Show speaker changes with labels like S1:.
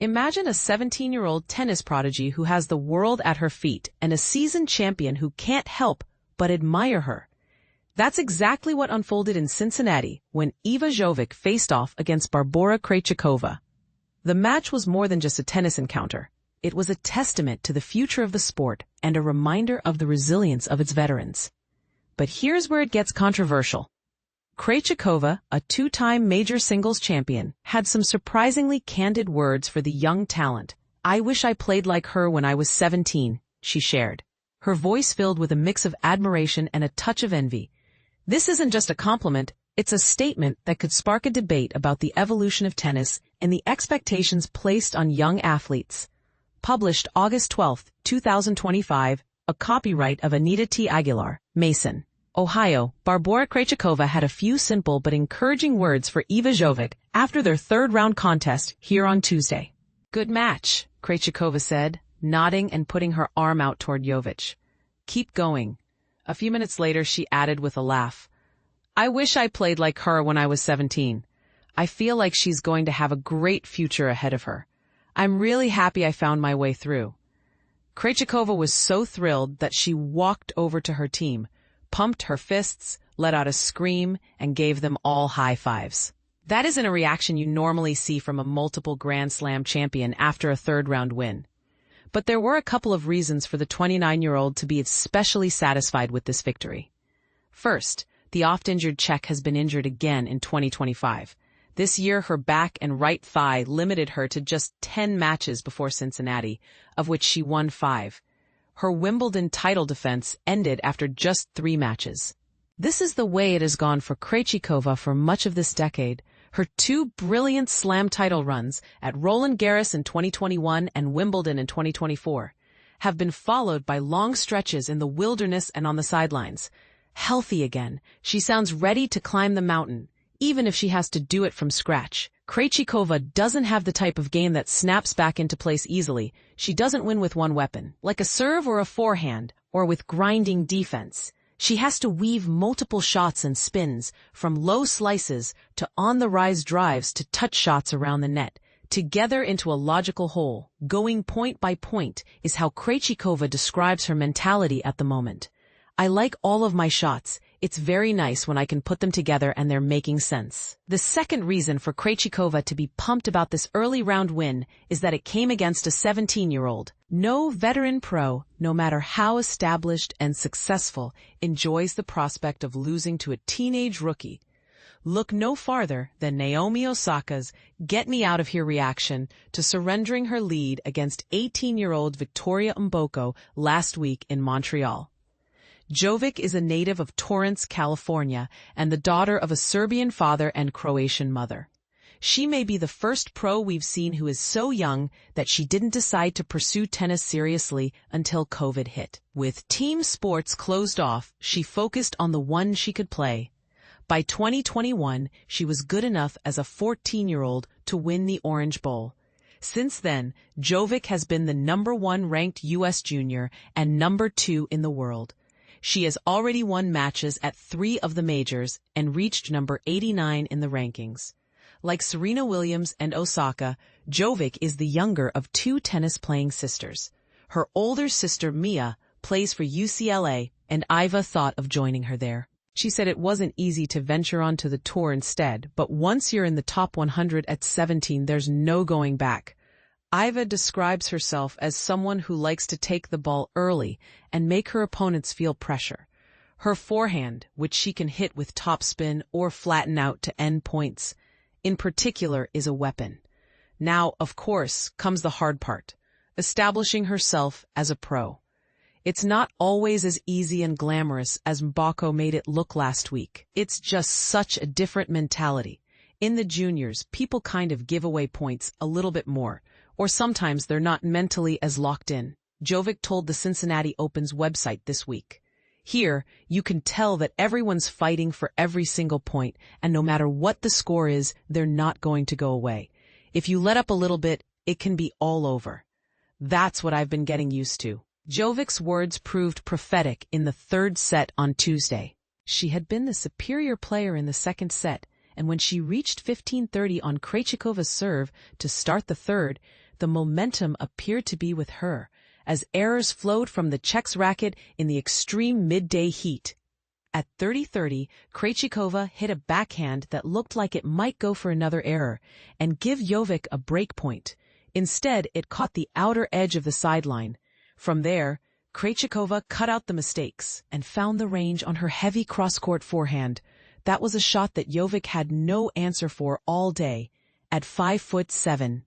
S1: Imagine a 17-year-old tennis prodigy who has the world at her feet and a seasoned champion who can't help but admire her. That's exactly what unfolded in Cincinnati when Eva Jovic faced off against Barbora Krejcikova. The match was more than just a tennis encounter. It was a testament to the future of the sport and a reminder of the resilience of its veterans. But here's where it gets controversial. Krejcikova, a two-time major singles champion, had some surprisingly candid words for the young talent. "I wish I played like her when I was 17, she shared. Her voice filled with a mix of admiration and a touch of envy. This isn't just a compliment, it's a statement that could spark a debate about the evolution of tennis and the expectations placed on young athletes. Published August 12, 2025, a copyright of Anita T. Aguilar, Mason, Ohio. Barbora Krejcikova had a few simple but encouraging words for Eva Jovic after their third-round contest here on Tuesday. "Good match," Krejcikova said, nodding and putting her arm out toward Jovic. "Keep going." A few minutes later, she added with a laugh, "I wish I played like her when I was 17. I feel like she's going to have a great future ahead of her. I'm really happy I found my way through." Krejcikova was so thrilled that she walked over to her team, pumped her fists, let out a scream, and gave them all high fives. That isn't a reaction you normally see from a multiple Grand Slam champion after a third-round win. But there were a couple of reasons for the 29-year-old to be especially satisfied with this victory. First, the oft-injured Czech has been injured again in 2025. This year, her back and right thigh limited her to just 10 matches before Cincinnati, of which she won 5. Her Wimbledon title defense ended after just 3 matches. This is the way it has gone for Krejcikova for much of this decade. Her 2 brilliant slam title runs at Roland Garros in 2021 and Wimbledon in 2024 have been followed by long stretches in the wilderness and on the sidelines. Healthy again, she sounds ready to climb the mountain, even if she has to do it from scratch. Krejcikova doesn't have the type of game that snaps back into place easily. She doesn't win with one weapon, like a serve or a forehand, or with grinding defense. She has to weave multiple shots and spins, from low slices to on-the-rise drives to touch shots around the net, together into a logical whole. Going point by point is how Krejcikova describes her mentality at the moment. "I like all of my shots. It's very nice when I can put them together and they're making sense." The second reason for Krejcikova to be pumped about this early round win is that it came against a 17-year-old. No veteran pro, no matter how established and successful, enjoys the prospect of losing to a teenage rookie. Look no farther than Naomi Osaka's get-me-out-of-here reaction to surrendering her lead against 18-year-old Victoria Mboko last week in Montreal. Jovic is a native of Torrance, California, and the daughter of a Serbian father and Croatian mother. She may be the first pro we've seen who is so young that she didn't decide to pursue tennis seriously until COVID hit. With team sports closed off, she focused on the one she could play. By 2021, she was good enough as a 14-year-old to win the Orange Bowl. Since then, Jovic has been the #1 ranked U.S. junior and #2 in the world. She has already won matches at 3 of the majors and reached number 89 in the rankings. Like Serena Williams and Osaka, Jovic is the younger of 2 tennis-playing sisters. Her older sister, Mia, plays for UCLA, and Iva thought of joining her there. She said it wasn't easy to venture onto the tour instead, but once you're in the top 100 at 17, there's no going back. Iva describes herself as someone who likes to take the ball early and make her opponents feel pressure. Her forehand, which she can hit with topspin or flatten out to end points, in particular, is a weapon. Now, of course, comes the hard part, establishing herself as a pro. It's not always as easy and glamorous as Mboko made it look last week. It's just such a different mentality. In the juniors, people kind of give away points a little bit more, or sometimes they're not mentally as locked in. Jovic told the Cincinnati Open's website this week. Here, you can tell that everyone's fighting for every single point, and no matter what the score is, they're not going to go away. If you let up a little bit, it can be all over. That's what I've been getting used to. Jovic's words proved prophetic in the third set on Tuesday. She had been the superior player in the second set, and when she reached 15-30 on Krejcikova's serve to start the third the momentum appeared to be with her, as errors flowed from the Czech's racket in the extreme midday heat. At 30-30, Krejcikova hit a backhand that looked like it might go for another error and give Jovic a break point. Instead, it caught the outer edge of the sideline. From there, Krejcikova cut out the mistakes and found the range on her heavy cross-court forehand. That was a shot that Jovic had no answer for all day. At 5'7",